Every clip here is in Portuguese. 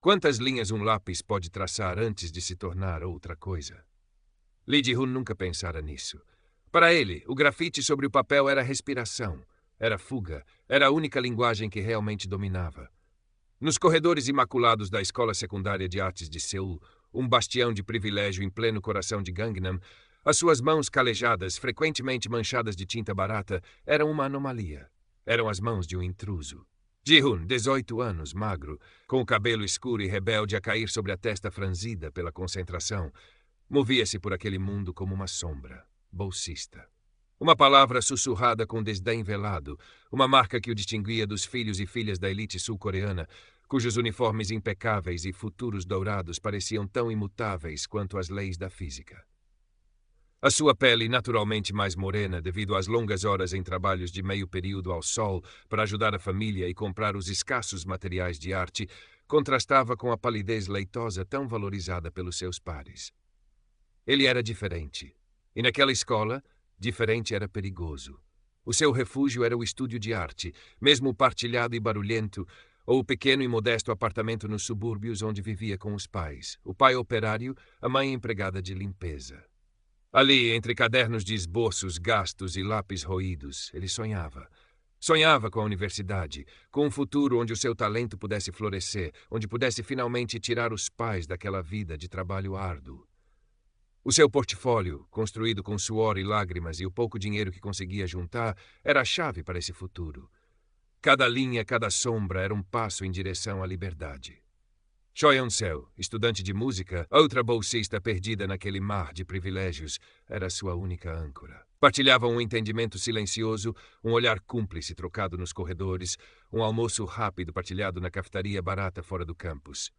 Quantas linhas um lápis pode traçar antes de se tornar outra coisa? Lee Ji-hoon nunca pensara nisso. Para ele, o grafite sobre o papel era respiração, era fuga, era a única linguagem que realmente dominava. Nos corredores imaculados da Escola Secundária de Artes de Seul, um bastião de privilégio em pleno coração de Gangnam, as suas mãos calejadas, frequentemente manchadas de tinta barata, eram uma anomalia. Eram as mãos de um intruso. Ji-hoon, 18 anos, magro, com o cabelo escuro e rebelde a cair sobre a testa franzida pela concentração, movia-se por aquele mundo como uma sombra, bolsista. Uma palavra sussurrada com desdém velado, uma marca que o distinguia dos filhos e filhas da elite sul-coreana, cujos uniformes impecáveis e futuros dourados pareciam tão imutáveis quanto as leis da física. A sua pele, naturalmente mais morena devido às longas horas em trabalhos de meio período ao sol para ajudar a família e comprar os escassos materiais de arte, contrastava com a palidez leitosa tão valorizada pelos seus pares. Ele era diferente. E naquela escola, diferente era perigoso. O seu refúgio era o estúdio de arte, mesmo partilhado e barulhento, ou o pequeno e modesto apartamento nos subúrbios onde vivia com os pais, o pai operário, a mãe empregada de limpeza. Ali, entre cadernos de esboços, gastos e lápis roídos, ele sonhava. Sonhava com a universidade, com um futuro onde o seu talento pudesse florescer, onde pudesse finalmente tirar os pais daquela vida de trabalho árduo. O seu portfólio, construído com suor e lágrimas e o pouco dinheiro que conseguia juntar, era a chave para esse futuro. Cada linha, cada sombra era um passo em direção à liberdade. Choi Eun-seo, estudante de música, outra bolsista perdida naquele mar de privilégios, era sua única âncora. Partilhavam um entendimento silencioso, um olhar cúmplice trocado nos corredores, um almoço rápido partilhado na cafetaria barata fora do campus.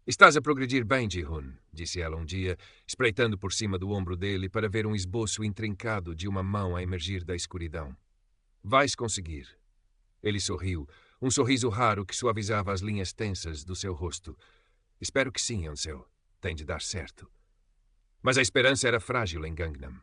"Estás a progredir bem, Ji-hoon", disse ela um dia, espreitando por cima do ombro dele para ver um esboço intrincado de uma mão a emergir da escuridão. "Vais conseguir." Ele sorriu, um sorriso raro que suavizava as linhas tensas do seu rosto. "Espero que sim, Eun-seo. Tem de dar certo." Mas a esperança era frágil em Gangnam.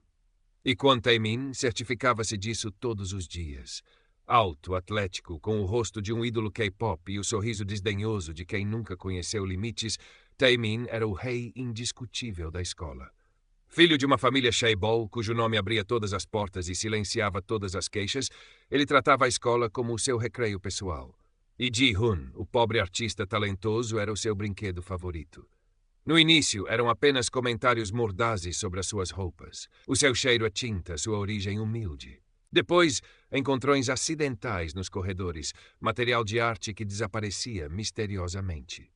E Kwon Tae-min certificava-se disso todos os dias. Alto, atlético, com o rosto de um ídolo K-pop e o sorriso desdenhoso de quem nunca conheceu limites, Tae-min era o rei indiscutível da escola. Filho de uma família Chaebol, cujo nome abria todas as portas e silenciava todas as queixas, ele tratava a escola como o seu recreio pessoal. E Ji-hoon, o pobre artista talentoso, era o seu brinquedo favorito. No início, eram apenas comentários mordazes sobre as suas roupas, o seu cheiro a tinta, sua origem humilde. Depois, encontrões acidentais nos corredores, material de arte que desaparecia misteriosamente.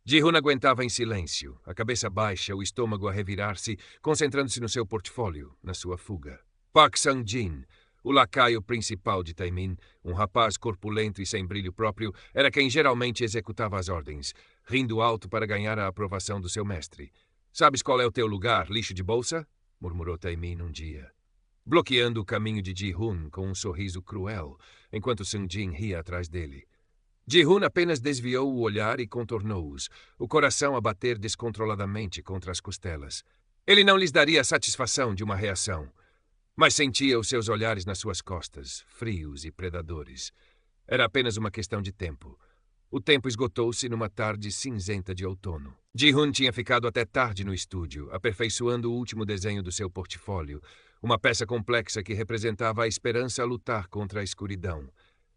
Ji-hoon aguentava em silêncio, a cabeça baixa, o estômago a revirar-se, concentrando-se no seu portfólio, na sua fuga. Park Sang-jin, o lacaio principal de Tae-min, um rapaz corpulento e sem brilho próprio, era quem geralmente executava as ordens, rindo alto para ganhar a aprovação do seu mestre. "Sabes qual é o teu lugar, lixo de bolsa?" murmurou Tae-min um dia, bloqueando o caminho de Ji-hoon com um sorriso cruel, enquanto Sang-jin ria atrás dele. Ji-hoon apenas desviou o olhar e contornou-os, o coração a bater descontroladamente contra as costelas. Ele não lhes daria a satisfação de uma reação, mas sentia os seus olhares nas suas costas, frios e predadores. Era apenas uma questão de tempo. O tempo esgotou-se numa tarde cinzenta de outono. Ji-hoon tinha ficado até tarde no estúdio, aperfeiçoando o último desenho do seu portfólio, uma peça complexa que representava a esperança a lutar contra a escuridão.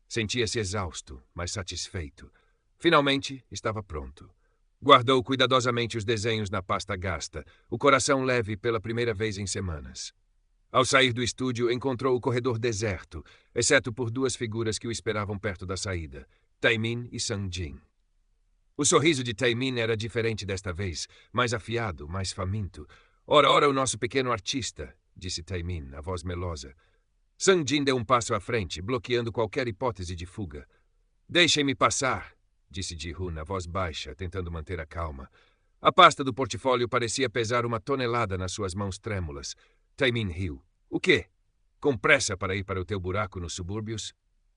Sentia-se exausto, mas satisfeito. Finalmente, estava pronto. Guardou cuidadosamente os desenhos na pasta gasta, o coração leve pela primeira vez em semanas. Ao sair do estúdio, encontrou o corredor deserto, exceto por duas figuras que o esperavam perto da saída, Tae-min e Sang-jin. O sorriso de Tae-min era diferente desta vez, mais afiado, mais faminto. Ora, o nosso pequeno artista", disse Tae-min, a voz melosa. Sang-jin deu um passo à frente, bloqueando qualquer hipótese de fuga. "Deixem-me passar", disse Ji-hoon, a voz baixa, tentando manter a calma. A pasta do portfólio parecia pesar uma tonelada nas suas mãos trêmulas. Tae-min riu. "O quê? Com pressa para ir para o teu buraco nos subúrbios?"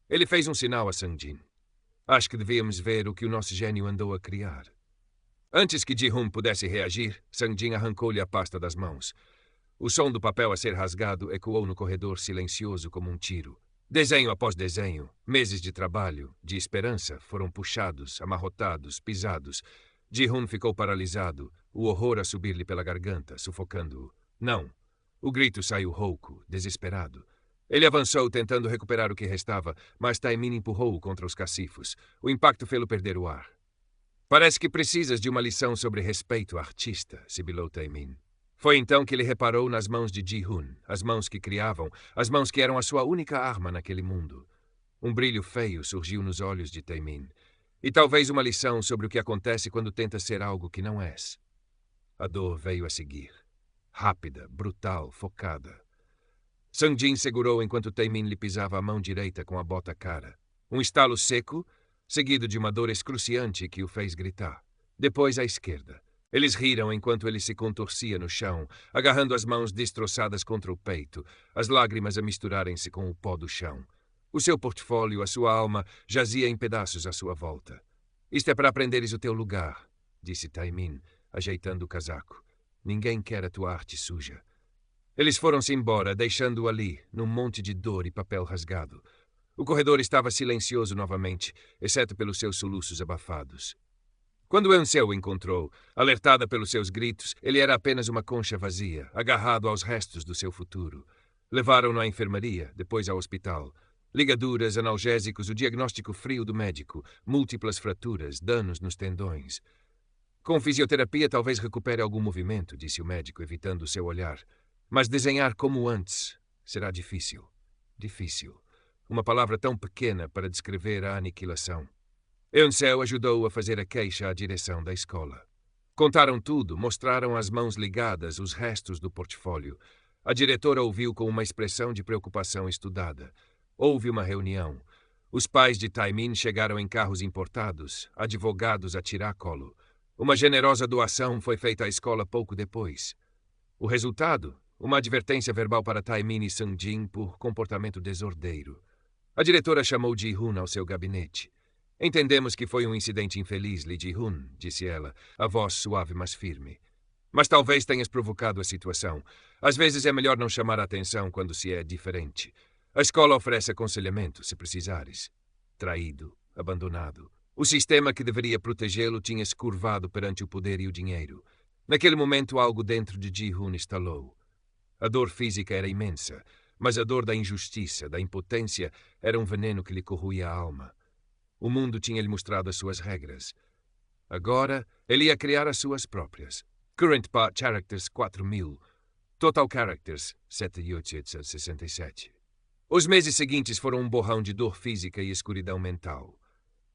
Ele fez um sinal a Sang-jin. "Acho que devíamos ver o que o nosso gênio andou a criar." Antes que Ji-hoon pudesse reagir, Sang-jin arrancou-lhe a pasta das mãos. O som do papel a ser rasgado ecoou no corredor silencioso como um tiro. Desenho após desenho, meses de trabalho, de esperança, foram puxados, amarrotados, pisados. Ji-hun ficou paralisado, o horror a subir-lhe pela garganta, sufocando-o. Não! O grito saiu rouco, desesperado. Ele avançou, tentando recuperar o que restava, mas Taemin empurrou-o contra os cacifos. O impacto fê-lo perder o ar. Parece que precisas de uma lição sobre respeito, artista, sibilou Taemin. Foi então que ele reparou nas mãos de Ji-hun, as mãos que criavam, as mãos que eram a sua única arma naquele mundo. Um brilho feio surgiu nos olhos de Taemin. E talvez uma lição sobre o que acontece quando tenta ser algo que não és. A dor veio a seguir. Rápida, brutal, focada. Sang-jin segurou enquanto Taemin lhe pisava a mão direita com a bota cara. Um estalo seco, seguido de uma dor excruciante que o fez gritar. Depois à esquerda. Eles riram enquanto ele se contorcia no chão, agarrando as mãos destroçadas contra o peito, as lágrimas a misturarem-se com o pó do chão. O seu portfólio, a sua alma, jazia em pedaços à sua volta. Isto é para aprenderes o teu lugar, disse Taemin, ajeitando o casaco. Ninguém quer a tua arte suja. Eles foram-se embora, deixando-o ali, num monte de dor e papel rasgado. O corredor estava silencioso novamente, exceto pelos seus soluços abafados. Quando Eun-seu o encontrou, alertada pelos seus gritos, ele era apenas uma concha vazia, agarrado aos restos do seu futuro. Levaram-no à enfermaria, depois ao hospital. Ligaduras, analgésicos, o diagnóstico frio do médico, múltiplas fraturas, danos nos tendões. Com fisioterapia talvez recupere algum movimento, disse o médico, evitando o seu olhar. Mas desenhar como antes será difícil. Difícil. Uma palavra tão pequena para descrever a aniquilação. Eun-seu ajudou-o a fazer a queixa à direção da escola. Contaram tudo, mostraram as mãos ligadas, os restos do portfólio. A diretora ouviu com uma expressão de preocupação estudada. Houve uma reunião. Os pais de Taemin chegaram em carros importados, advogados a tiracolo. Uma generosa doação foi feita à escola pouco depois. O resultado? Uma advertência verbal para Taemin e Sang-jin por comportamento desordeiro. A diretora chamou Ji-hun ao seu gabinete. Entendemos que foi um incidente infeliz, Lee Ji-hun, disse ela, a voz suave mas firme. Mas talvez tenhas provocado a situação. Às vezes é melhor não chamar a atenção quando se é diferente. A escola oferece aconselhamento, se precisares. Traído, abandonado. O sistema que deveria protegê-lo tinha se curvado perante o poder e o dinheiro. Naquele momento, algo dentro de Ji-hun estalou. A dor física era imensa, mas a dor da injustiça, da impotência, era um veneno que lhe corroía a alma. O mundo tinha-lhe mostrado as suas regras. Agora, ele ia criar as suas próprias. Current Part Characters 4000. Total Characters 7.867. Os meses seguintes foram um borrão de dor física e escuridão mental.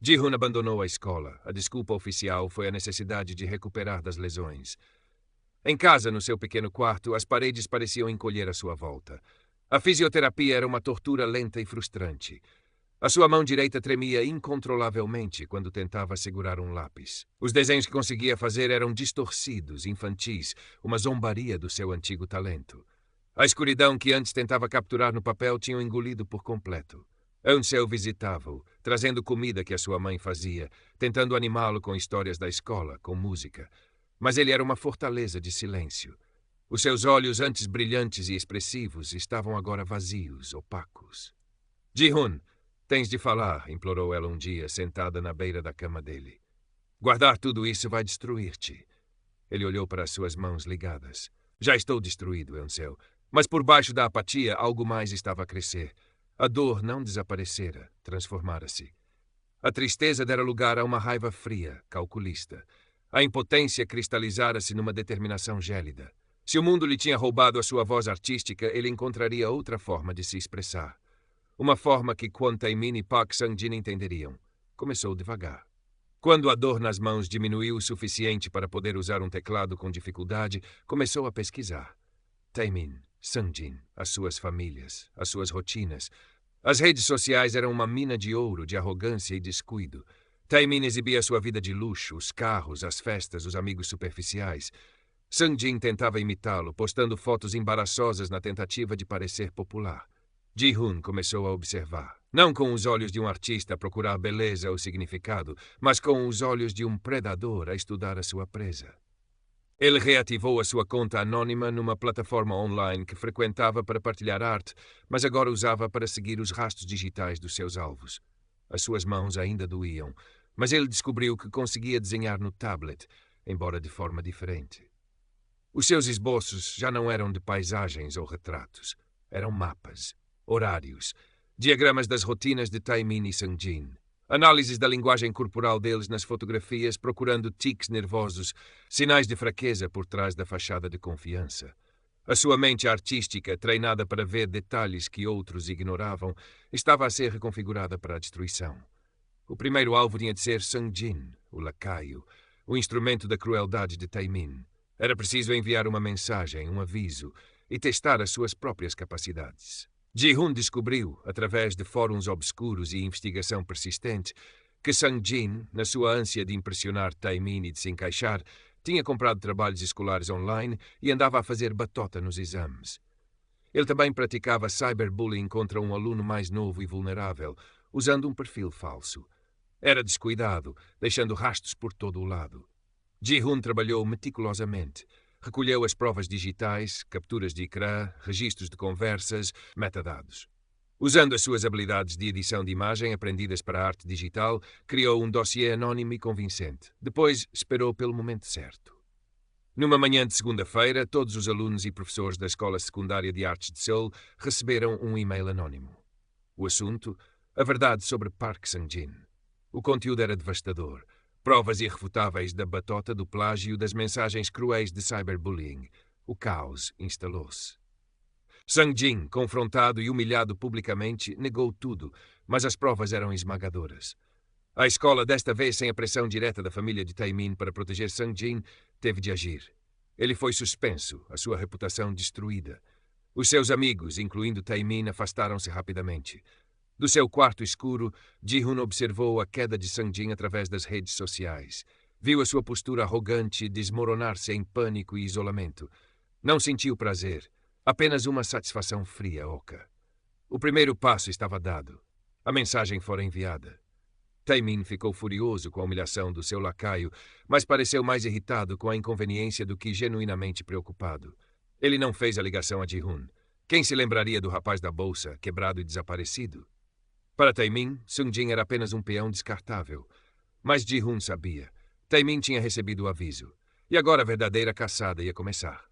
Ji-hun abandonou a escola. A desculpa oficial foi a necessidade de recuperar das lesões. Em casa, no seu pequeno quarto, as paredes pareciam encolher à sua volta. A fisioterapia era uma tortura lenta e frustrante. A sua mão direita tremia incontrolavelmente quando tentava segurar um lápis. Os desenhos que conseguia fazer eram distorcidos, infantis, uma zombaria do seu antigo talento. A escuridão que antes tentava capturar no papel tinha o engolido por completo. Eun-seu visitava-o, trazendo comida que a sua mãe fazia, tentando animá-lo com histórias da escola, com música. Mas ele era uma fortaleza de silêncio. Os seus olhos, antes brilhantes e expressivos, estavam agora vazios, opacos. Ji-hun, tens de falar, implorou ela um dia, sentada na beira da cama dele. Guardar tudo isso vai destruir-te. Ele olhou para as suas mãos ligadas. Já estou destruído, Eun-seu. Mas por baixo da apatia, algo mais estava a crescer. A dor não desaparecera, transformara-se. A tristeza dera lugar a uma raiva fria, calculista. A impotência cristalizara-se numa determinação gélida. Se o mundo lhe tinha roubado a sua voz artística, ele encontraria outra forma de se expressar. Uma forma que Kwon Taemin e Park Sang-jin entenderiam. Começou devagar. Quando a dor nas mãos diminuiu o suficiente para poder usar um teclado com dificuldade, começou a pesquisar. Taemin, Sang-jin, as suas famílias, as suas rotinas. As redes sociais eram uma mina de ouro, de arrogância e descuido. Taemin exibia sua vida de luxo, os carros, as festas, os amigos superficiais. Sang-jin tentava imitá-lo, postando fotos embaraçosas na tentativa de parecer popular. Ji-hun começou a observar, não com os olhos de um artista a procurar beleza ou significado, mas com os olhos de um predador a estudar a sua presa. Ele reativou a sua conta anônima numa plataforma online que frequentava para partilhar arte, mas agora usava para seguir os rastros digitais dos seus alvos. As suas mãos ainda doíam, mas ele descobriu que conseguia desenhar no tablet, embora de forma diferente. Os seus esboços já não eram de paisagens ou retratos. Eram mapas, horários, diagramas das rotinas de Taemin e Sungjin, análises da linguagem corporal deles nas fotografias, procurando tiques nervosos, sinais de fraqueza por trás da fachada de confiança. A sua mente artística, treinada para ver detalhes que outros ignoravam, estava a ser reconfigurada para a destruição. O primeiro alvo tinha de ser Sungjin, o lacaio, o instrumento da crueldade de Taemin. Era preciso enviar uma mensagem, um aviso, e testar as suas próprias capacidades. Ji-hoon descobriu, através de fóruns obscuros e investigação persistente, que Sungjin, na sua ânsia de impressionar Taemin e de se encaixar, tinha comprado trabalhos escolares online e andava a fazer batota nos exames. Ele também praticava cyberbullying contra um aluno mais novo e vulnerável, usando um perfil falso. Era descuidado, deixando rastros por todo o lado. Ji-hoon trabalhou meticulosamente. Recolheu as provas digitais, capturas de ecrã, registros de conversas, metadados. Usando as suas habilidades de edição de imagem aprendidas para a arte digital, criou um dossiê anónimo e convincente. Depois, esperou pelo momento certo. Numa manhã de segunda-feira, todos os alunos e professores da Escola Secundária de Artes de Seul receberam um e-mail anónimo. O assunto? A verdade sobre Park Sang-jin. O conteúdo era devastador. Provas irrefutáveis da batota, do plágio, das mensagens cruéis de cyberbullying. O caos instalou-se. Sang-jin, confrontado e humilhado publicamente, negou tudo, mas as provas eram esmagadoras. A escola, desta vez sem a pressão direta da família de Taemin para proteger Sang-jin, teve de agir. Ele foi suspenso, a sua reputação destruída. Os seus amigos, incluindo Taemin, afastaram-se rapidamente. Do seu quarto escuro, Ji-hoon observou a queda de Sang-jin através das redes sociais. Viu a sua postura arrogante desmoronar-se em pânico e isolamento. Não sentiu prazer, apenas uma satisfação fria, oca. O primeiro passo estava dado. A mensagem fora enviada. Taemin ficou furioso com a humilhação do seu lacaio, mas pareceu mais irritado com a inconveniência do que genuinamente preocupado. Ele não fez a ligação a Ji-hoon. Quem se lembraria do rapaz da bolsa, quebrado e desaparecido? Para Taemin, Sungjin era apenas um peão descartável. Mas Ji-hoon sabia. Taemin tinha recebido o aviso. E agora a verdadeira caçada ia começar.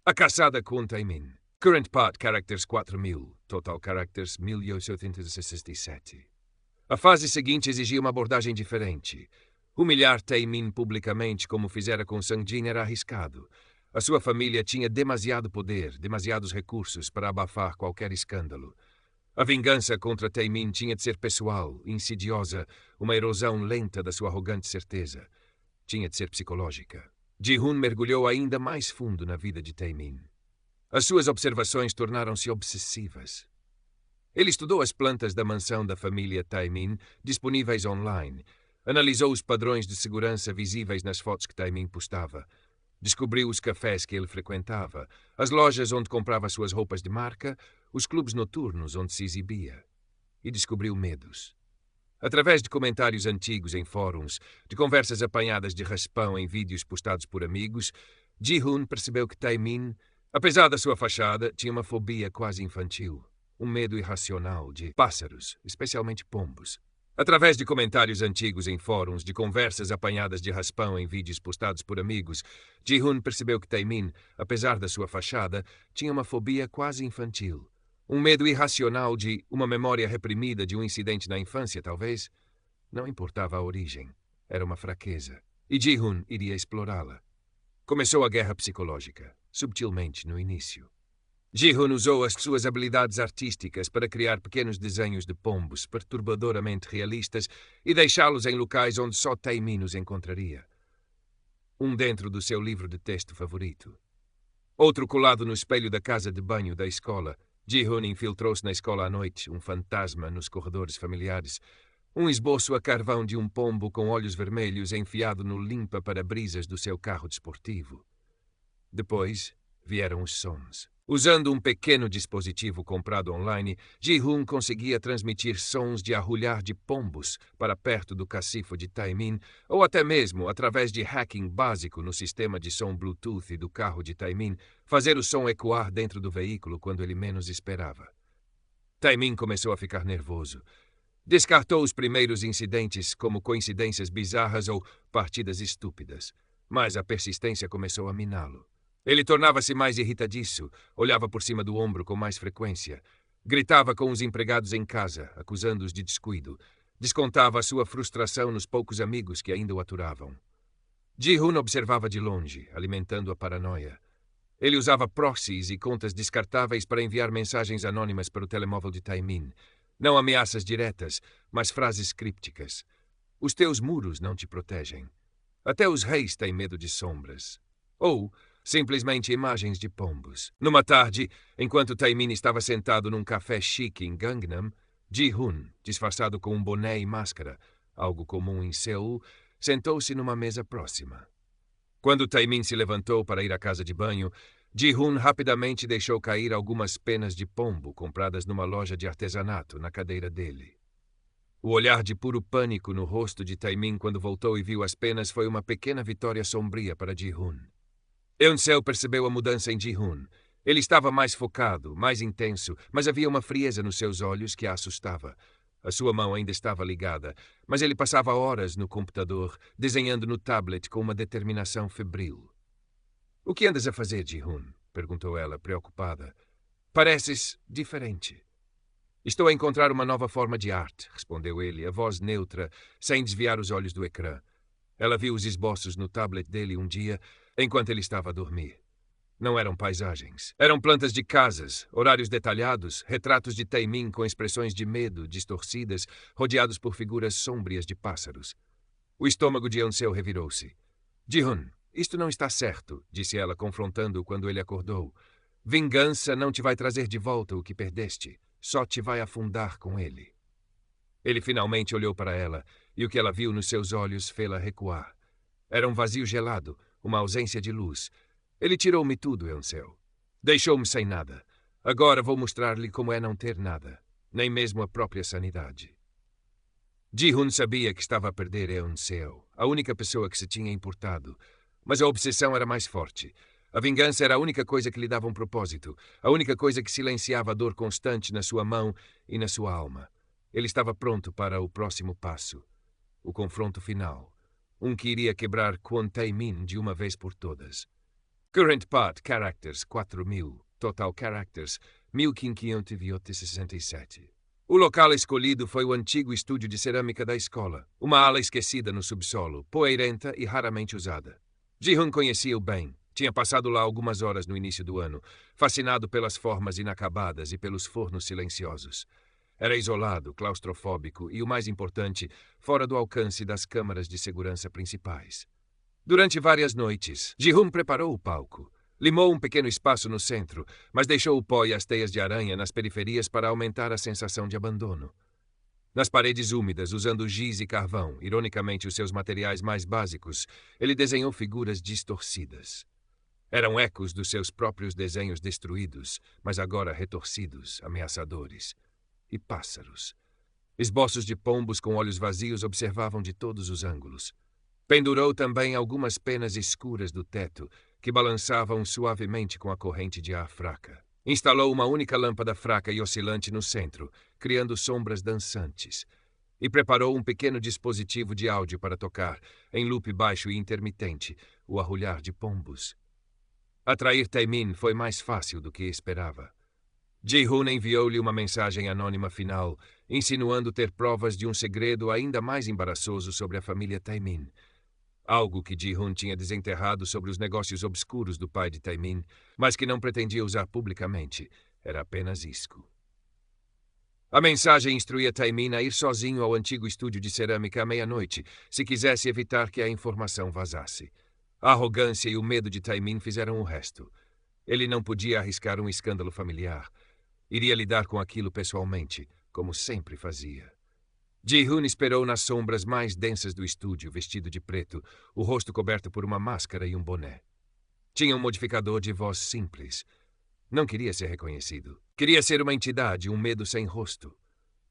A caçada com Taemin. Current Part Characters 4000. Total Characters 1867. A fase seguinte exigia uma abordagem diferente. Humilhar Taemin publicamente como fizera com Sungjin era arriscado. A sua família tinha demasiado poder, demasiados recursos para abafar qualquer escândalo. A vingança contra Taemin tinha de ser pessoal, insidiosa, uma erosão lenta da sua arrogante certeza. Tinha de ser psicológica. Ji-hoon mergulhou ainda mais fundo na vida de Taemin. As suas observações tornaram-se obsessivas. Ele estudou as plantas da mansão da família Taemin, disponíveis online. Analisou os padrões de segurança visíveis nas fotos que Taemin postava. Descobriu os cafés que ele frequentava, as lojas onde comprava suas roupas de marca, os clubes noturnos onde se exibia. E descobriu medos. Através de comentários antigos em fóruns, de conversas apanhadas de raspão em vídeos postados por amigos, Ji-hoon percebeu que Taemin, apesar da sua fachada, tinha uma fobia quase infantil, um medo irracional de pássaros, especialmente pombos. Através de comentários antigos em fóruns, de conversas apanhadas de raspão em vídeos postados por amigos, Ji-hoon percebeu que Taemin, apesar da sua fachada, tinha uma fobia quase infantil. Um medo irracional de uma memória reprimida de um incidente na infância, talvez. Não importava a origem. Era uma fraqueza. E Ji-hoon iria explorá-la. Começou a guerra psicológica, subtilmente no início. Ji-hoon usou as suas habilidades artísticas para criar pequenos desenhos de pombos perturbadoramente realistas e deixá-los em locais onde só Taemin os encontraria. Um dentro do seu livro de texto favorito. Outro colado no espelho da casa de banho da escola. Ji-hoon infiltrou-se na escola à noite, um fantasma nos corredores familiares. Um esboço a carvão de um pombo com olhos vermelhos enfiado no limpa-para-brisas do seu carro desportivo. Depois vieram os sons. Usando um pequeno dispositivo comprado online, Ji-hoon conseguia transmitir sons de arrulhar de pombos para perto do cacifo de Taemin, ou até mesmo, através de hacking básico no sistema de som Bluetooth do carro de Taemin, fazer o som ecoar dentro do veículo quando ele menos esperava. Taemin começou a ficar nervoso. Descartou os primeiros incidentes como coincidências bizarras ou partidas estúpidas, mas a persistência começou a miná-lo. Ele tornava-se mais irritadiço, olhava por cima do ombro com mais frequência, gritava com os empregados em casa, acusando-os de descuido, descontava a sua frustração nos poucos amigos que ainda o aturavam. Ji-hoon observava de longe, alimentando a paranoia. Ele usava proxies e contas descartáveis para enviar mensagens anônimas para o telemóvel de Taemin. Não ameaças diretas, mas frases crípticas. Os teus muros não te protegem. Até os reis têm medo de sombras. Ou simplesmente imagens de pombos. Numa tarde, enquanto Taemin estava sentado num café chique em Gangnam, Ji-hoon, disfarçado com um boné e máscara, algo comum em Seul, sentou-se numa mesa próxima. Quando Taemin se levantou para ir à casa de banho, Ji-hoon rapidamente deixou cair algumas penas de pombo compradas numa loja de artesanato na cadeira dele. O olhar de puro pânico no rosto de Taemin quando voltou e viu as penas foi uma pequena vitória sombria para Ji-hoon. Eun-seo percebeu a mudança em Ji-hoon. Ele estava mais focado, mais intenso, mas havia uma frieza nos seus olhos que a assustava. A sua mão ainda estava ligada, mas ele passava horas no computador, desenhando no tablet com uma determinação febril. "O que andas a fazer, Ji-hoon?" perguntou ela, preocupada. "Pareces diferente." "Estou a encontrar uma nova forma de arte", respondeu ele, a voz neutra, sem desviar os olhos do ecrã. Ela viu os esboços no tablet dele um dia, enquanto ele estava a dormir. Não eram paisagens. Eram plantas de casas, horários detalhados, retratos de Taemin com expressões de medo, distorcidas, rodeados por figuras sômbrias de pássaros. O estômago de Eun-seo revirou-se. "Ji-hoon, isto não está certo", disse ela, confrontando-o quando ele acordou. "Vingança não te vai trazer de volta o que perdeste, só te vai afundar com ele." Ele finalmente olhou para ela, e o que ela viu nos seus olhos fê-la recuar. Era um vazio gelado, uma ausência de luz. "Ele tirou-me tudo, Eun-seo. Deixou-me sem nada. Agora vou mostrar-lhe como é não ter nada, nem mesmo a própria sanidade." Ji-hoon sabia que estava a perder Eun-seo, a única pessoa que se tinha importado. Mas a obsessão era mais forte. A vingança era a única coisa que lhe dava um propósito, a única coisa que silenciava a dor constante na sua mão e na sua alma. Ele estava pronto para o próximo passo, o confronto final, que iria quebrar Kwon Taemin de uma vez por todas. Current Path Characters 4000, Total Characters 1567. O local escolhido foi o antigo estúdio de cerâmica da escola, uma ala esquecida no subsolo, poeirenta e raramente usada. Ji-hoon conhecia-o bem. Tinha passado lá algumas horas no início do ano, fascinado pelas formas inacabadas e pelos fornos silenciosos. Era isolado, claustrofóbico e, o mais importante, fora do alcance das câmaras de segurança principais. Durante várias noites, Ji-hoon preparou o palco. Limou um pequeno espaço no centro, mas deixou o pó e as teias de aranha nas periferias para aumentar a sensação de abandono. Nas paredes úmidas, usando giz e carvão, ironicamente os seus materiais mais básicos, ele desenhou figuras distorcidas. Eram ecos dos seus próprios desenhos destruídos, mas agora retorcidos, ameaçadores. E pássaros. Esboços de pombos com olhos vazios observavam de todos os ângulos. Pendurou também algumas penas escuras do teto, que balançavam suavemente com a corrente de ar fraca. Instalou uma única lâmpada fraca e oscilante no centro, criando sombras dançantes. E preparou um pequeno dispositivo de áudio para tocar, em loop baixo e intermitente, o arrulhar de pombos. Atrair Taemin foi mais fácil do que esperava. Ji-hoon enviou-lhe uma mensagem anônima final, insinuando ter provas de um segredo ainda mais embaraçoso sobre a família Taemin. Algo que Ji-hoon tinha desenterrado sobre os negócios obscuros do pai de Taemin, mas que não pretendia usar publicamente. Era apenas isco. A mensagem instruía Taemin a ir sozinho ao antigo estúdio de cerâmica à meia-noite, se quisesse evitar que a informação vazasse. A arrogância e o medo de Taemin fizeram o resto. Ele não podia arriscar um escândalo familiar. Iria lidar com aquilo pessoalmente, como sempre fazia. Ji-hoon esperou nas sombras mais densas do estúdio, vestido de preto, o rosto coberto por uma máscara e um boné. Tinha um modificador de voz simples. Não queria ser reconhecido. Queria ser uma entidade, um medo sem rosto.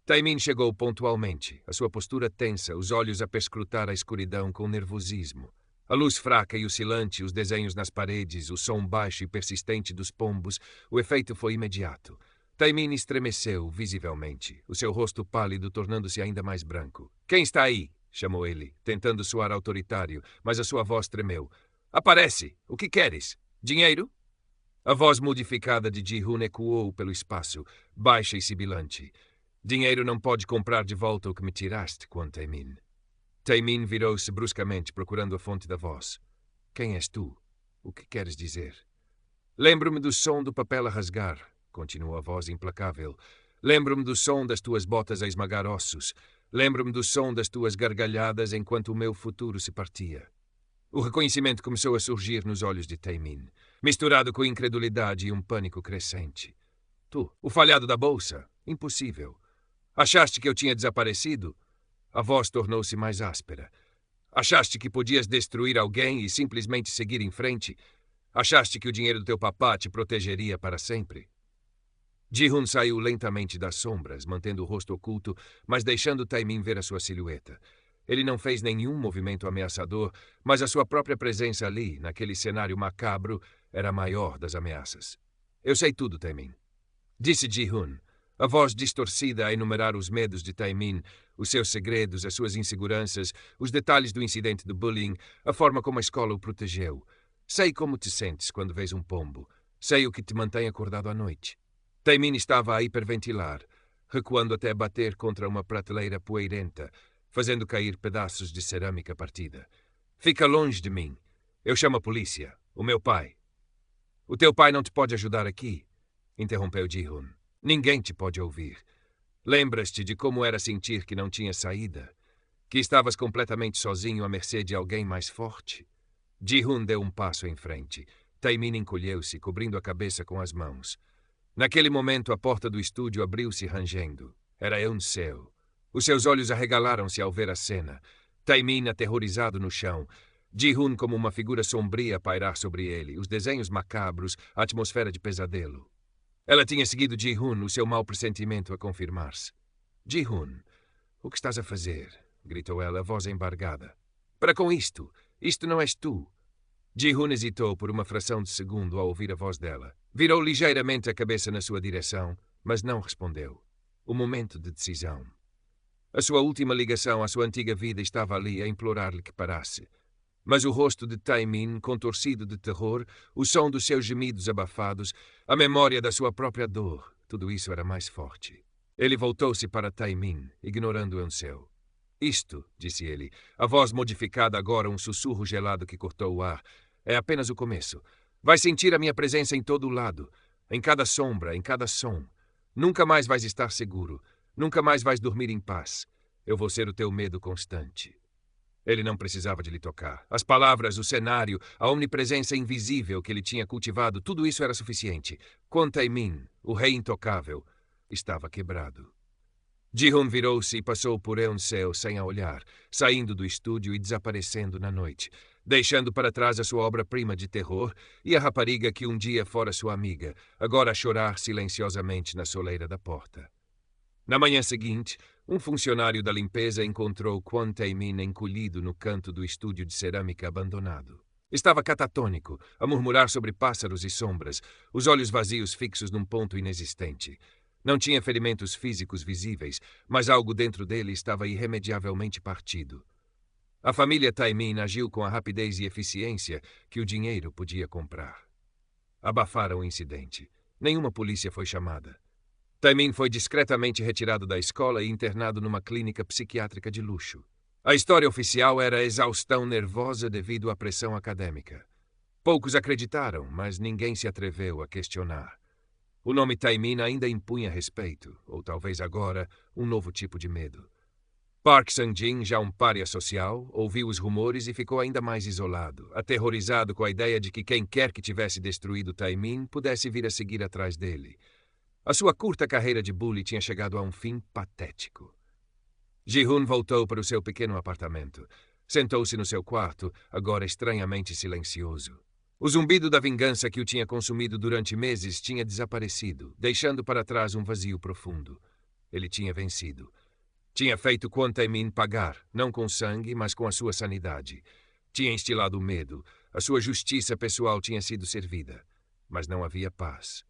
Taemin chegou pontualmente, a sua postura tensa, os olhos a perscrutar a escuridão com nervosismo. A luz fraca e oscilante, os desenhos nas paredes, o som baixo e persistente dos pombos, o efeito foi imediato. Taimin estremeceu visivelmente, o seu rosto pálido tornando-se ainda mais branco. Quem está aí? Chamou ele, tentando soar autoritário, mas a sua voz tremeu. Aparece! O que queres? Dinheiro? A voz modificada de Ji-Hoon ecoou pelo espaço, baixa e sibilante. Dinheiro não pode comprar de volta o que me tiraste, Kwon Tae-min. Tae-min virou-se bruscamente, procurando a fonte da voz. Quem és tu? O que queres dizer? Lembro-me do som do papel a rasgar, continuou a voz implacável. Lembro-me do som das tuas botas a esmagar ossos. Lembro-me do som das tuas gargalhadas enquanto o meu futuro se partia. O reconhecimento começou a surgir nos olhos de Tae-min, misturado com incredulidade e um pânico crescente. Tu, o falhado da bolsa? Impossível. Achaste que eu tinha desaparecido? A voz tornou-se mais áspera. Achaste que podias destruir alguém e simplesmente seguir em frente? Achaste que o dinheiro do teu papá te protegeria para sempre? Ji-Hoon saiu lentamente das sombras, mantendo o rosto oculto, mas deixando Tae-min ver a sua silhueta. Ele não fez nenhum movimento ameaçador, mas a sua própria presença ali, naquele cenário macabro, era a maior das ameaças. Eu sei tudo, Tae-min. Disse Ji-Hoon, a voz distorcida a enumerar os medos de Tae-min, os seus segredos, as suas inseguranças, os detalhes do incidente do bullying, a forma como a escola o protegeu. Sei como te sentes quando vês um pombo. Sei o que te mantém acordado à noite. Tae-min estava a hiperventilar, recuando até bater contra uma prateleira poeirenta, fazendo cair pedaços de cerâmica partida. Fica longe de mim. Eu chamo a polícia. O meu pai. O teu pai não te pode ajudar aqui, interrompeu Ji-Hoon. Ninguém te pode ouvir. Lembras-te de como era sentir que não tinha saída? Que estavas completamente sozinho à mercê de alguém mais forte? Ji-Hoon deu um passo em frente. Tae-min encolheu-se, cobrindo a cabeça com as mãos. Naquele momento, a porta do estúdio abriu-se rangendo. Era Eun-seo. Os seus olhos arregalaram-se ao ver a cena. Tae-min aterrorizado no chão. Ji-Hoon como uma figura sombria a pairar sobre ele, os desenhos macabros, a atmosfera de pesadelo. Ela tinha seguido Ji-Hoon, o seu mau pressentimento a confirmar-se. Ji-Hoon, o que estás a fazer? Gritou ela, a voz embargada. Para com isto! Isto não és tu! Ji-Hoon hesitou por uma fração de segundo ao ouvir a voz dela. Virou ligeiramente a cabeça na sua direção, mas não respondeu. O momento de decisão. A sua última ligação à sua antiga vida estava ali a implorar-lhe que parasse. Mas o rosto de Tae-min, contorcido de terror, o som dos seus gemidos abafados, a memória da sua própria dor, tudo isso era mais forte. Ele voltou-se para Tae-min, ignorando Eun-seo. Isto, disse ele, a voz modificada agora um sussurro gelado que cortou o ar, é apenas o começo. Vais sentir a minha presença em todo o lado, em cada sombra, em cada som. Nunca mais vais estar seguro. Nunca mais vais dormir em paz. Eu vou ser o teu medo constante. Ele não precisava de lhe tocar. As palavras, o cenário, a omnipresença invisível que ele tinha cultivado, tudo isso era suficiente. Kwon Tae-min, o rei intocável, estava quebrado. Ji-Hoon virou-se e passou por Eun-seo sem a olhar, saindo do estúdio e desaparecendo na noite, deixando para trás a sua obra-prima de terror e a rapariga que um dia fora sua amiga, agora a chorar silenciosamente na soleira da porta. Na manhã seguinte, um funcionário da limpeza encontrou Kwon Tae-min encolhido no canto do estúdio de cerâmica abandonado. Estava catatônico, a murmurar sobre pássaros e sombras, os olhos vazios fixos num ponto inexistente. Não tinha ferimentos físicos visíveis, mas algo dentro dele estava irremediavelmente partido. A família Tae-min agiu com a rapidez e eficiência que o dinheiro podia comprar. Abafaram o incidente. Nenhuma polícia foi chamada. Tae-min foi discretamente retirado da escola e internado numa clínica psiquiátrica de luxo. A história oficial era exaustão nervosa devido à pressão acadêmica. Poucos acreditaram, mas ninguém se atreveu a questionar. O nome Tae-min ainda impunha respeito, ou talvez agora, um novo tipo de medo. Park Sang-jin, já um pária social, ouviu os rumores e ficou ainda mais isolado, aterrorizado com a ideia de que quem quer que tivesse destruído Tae-min pudesse vir a seguir atrás dele. A sua curta carreira de bully tinha chegado a um fim patético. Ji-Hoon voltou para o seu pequeno apartamento. Sentou-se no seu quarto, agora estranhamente silencioso. O zumbido da vingança que o tinha consumido durante meses tinha desaparecido, deixando para trás um vazio profundo. Ele tinha vencido. Tinha feito Kwon Tae-min pagar, não com sangue, mas com a sua sanidade. Tinha instilado medo. A sua justiça pessoal tinha sido servida. Mas não havia paz.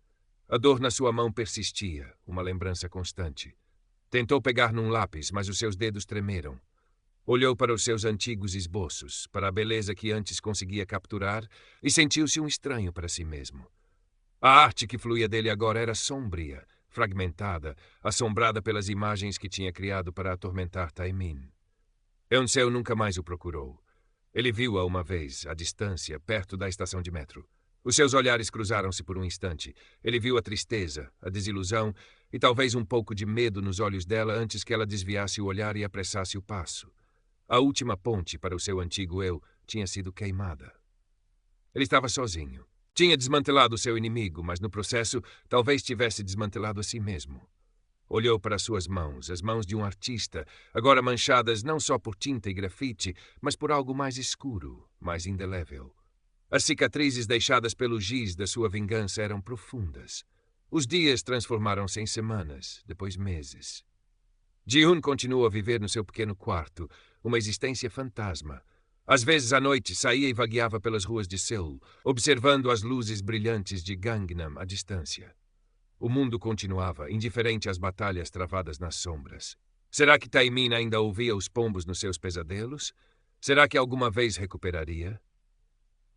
A dor na sua mão persistia, uma lembrança constante. Tentou pegar num lápis, mas os seus dedos tremeram. Olhou para os seus antigos esboços, para a beleza que antes conseguia capturar, e sentiu-se um estranho para si mesmo. A arte que fluía dele agora era sombria, fragmentada, assombrada pelas imagens que tinha criado para atormentar Taimin. Eun-seu nunca mais o procurou. Ele viu-a uma vez, à distância, perto da estação de metro. Os seus olhares cruzaram-se por um instante. Ele viu a tristeza, a desilusão e talvez um pouco de medo nos olhos dela antes que ela desviasse o olhar e apressasse o passo. A última ponte para o seu antigo eu tinha sido queimada. Ele estava sozinho. Tinha desmantelado seu inimigo, mas no processo talvez tivesse desmantelado a si mesmo. Olhou para suas mãos, as mãos de um artista, agora manchadas não só por tinta e grafite, mas por algo mais escuro, mais indelével. As cicatrizes deixadas pelo giz da sua vingança eram profundas. Os dias transformaram-se em semanas, depois meses. Ji-hun continuou a viver no seu pequeno quarto, uma existência fantasma. Às vezes à noite saía e vagueava pelas ruas de Seul, observando as luzes brilhantes de Gangnam à distância. O mundo continuava, indiferente às batalhas travadas nas sombras. Será que Taimin ainda ouvia os pombos nos seus pesadelos? Será que alguma vez recuperaria?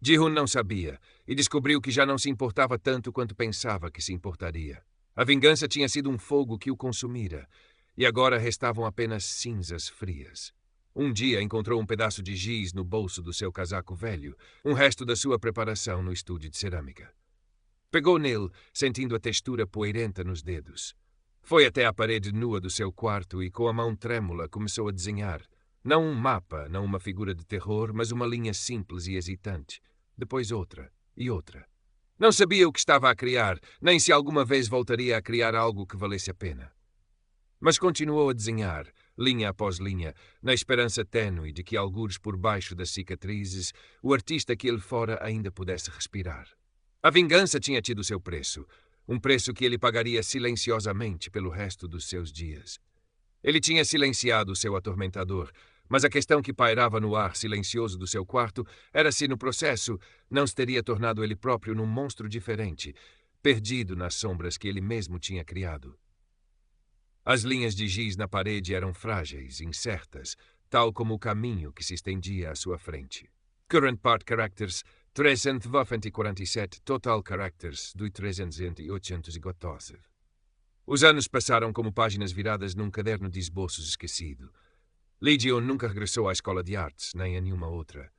Ji-hun não sabia, e descobriu que já não se importava tanto quanto pensava que se importaria. A vingança tinha sido um fogo que o consumira, e agora restavam apenas cinzas frias. Um dia encontrou um pedaço de giz no bolso do seu casaco velho, um resto da sua preparação no estúdio de cerâmica. Pegou nele, sentindo a textura poeirenta nos dedos. Foi até a parede nua do seu quarto e, com a mão trêmula, começou a desenhar. Não um mapa, não uma figura de terror, mas uma linha simples e hesitante. Depois outra e outra. Não sabia o que estava a criar, nem se alguma vez voltaria a criar algo que valesse a pena. Mas continuou a desenhar, linha após linha, na esperança tênue de que, algures por baixo das cicatrizes, o artista que ele fora ainda pudesse respirar. A vingança tinha tido seu preço, um preço que ele pagaria silenciosamente pelo resto dos seus dias. Ele tinha silenciado o seu atormentador, mas a questão que pairava no ar silencioso do seu quarto era se, no processo, não se teria tornado ele próprio num monstro diferente, perdido nas sombras que ele mesmo tinha criado. As linhas de giz na parede eram frágeis, incertas, tal como o caminho que se estendia à sua frente. Current Part Characters 347, Total Characters 314. Os anos passaram como páginas viradas num caderno de esboços esquecido. Lee Ji-hun nunca regressou à escola de artes, nem a nenhuma outra.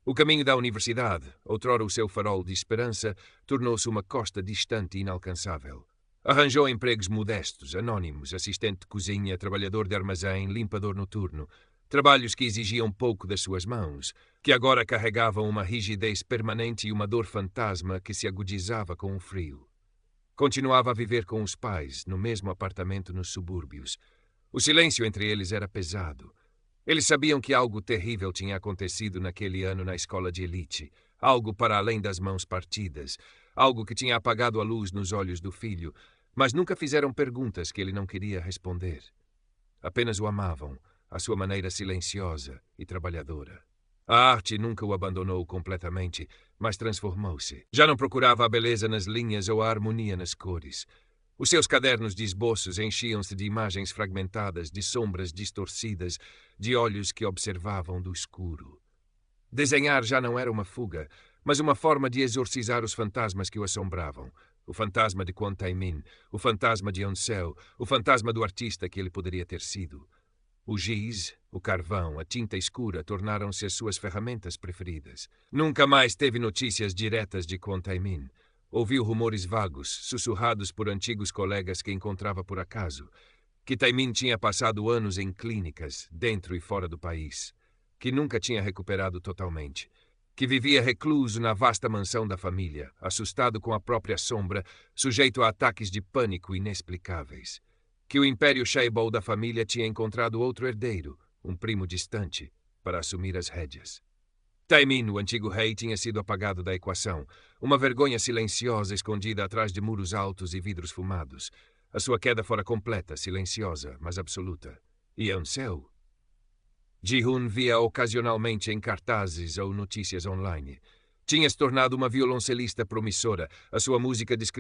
O caminho da universidade, outrora o seu farol de esperança, tornou-se uma costa distante e inalcançável. Arranjou empregos modestos, anónimos, assistente de cozinha, trabalhador de armazém, limpador noturno. Trabalhos que exigiam pouco das suas mãos, que agora carregavam uma rigidez permanente e uma dor fantasma que se agudizava com o frio. Continuava a viver com os pais, no mesmo apartamento nos subúrbios. O silêncio entre eles era pesado. Eles sabiam que algo terrível tinha acontecido naquele ano na escola de elite, algo para além das mãos partidas, algo que tinha apagado a luz nos olhos do filho, mas nunca fizeram perguntas que ele não queria responder. Apenas o amavam, à sua maneira silenciosa e trabalhadora. A arte nunca o abandonou completamente, mas transformou-se. Já não procurava a beleza nas linhas ou a harmonia nas cores. Os seus cadernos de esboços enchiam-se de imagens fragmentadas, de sombras distorcidas, de olhos que observavam do escuro. Desenhar já não era uma fuga, mas uma forma de exorcizar os fantasmas que o assombravam. O fantasma de Kwon Tae-min, o fantasma de Eun-seu, o fantasma do artista que ele poderia ter sido. O giz, o carvão, a tinta escura tornaram-se as suas ferramentas preferidas. Nunca mais teve notícias diretas de Kwon Tae-min. Ouviu rumores vagos, sussurrados por antigos colegas que encontrava por acaso, que Tae-min tinha passado anos em clínicas, dentro e fora do país, que nunca tinha recuperado totalmente, que vivia recluso na vasta mansão da família, assustado com a própria sombra, sujeito a ataques de pânico inexplicáveis, que o império Chaebol da família tinha encontrado outro herdeiro, um primo distante, para assumir as rédeas. Tae-min, o antigo rei, tinha sido apagado da equação, uma vergonha silenciosa escondida atrás de muros altos e vidros fumados. A sua queda fora completa, silenciosa, mas absoluta. E Eun-seu? Ji-hun via ocasionalmente em cartazes ou notícias online. Tinha se tornado uma violoncelista promissora, a sua música descrita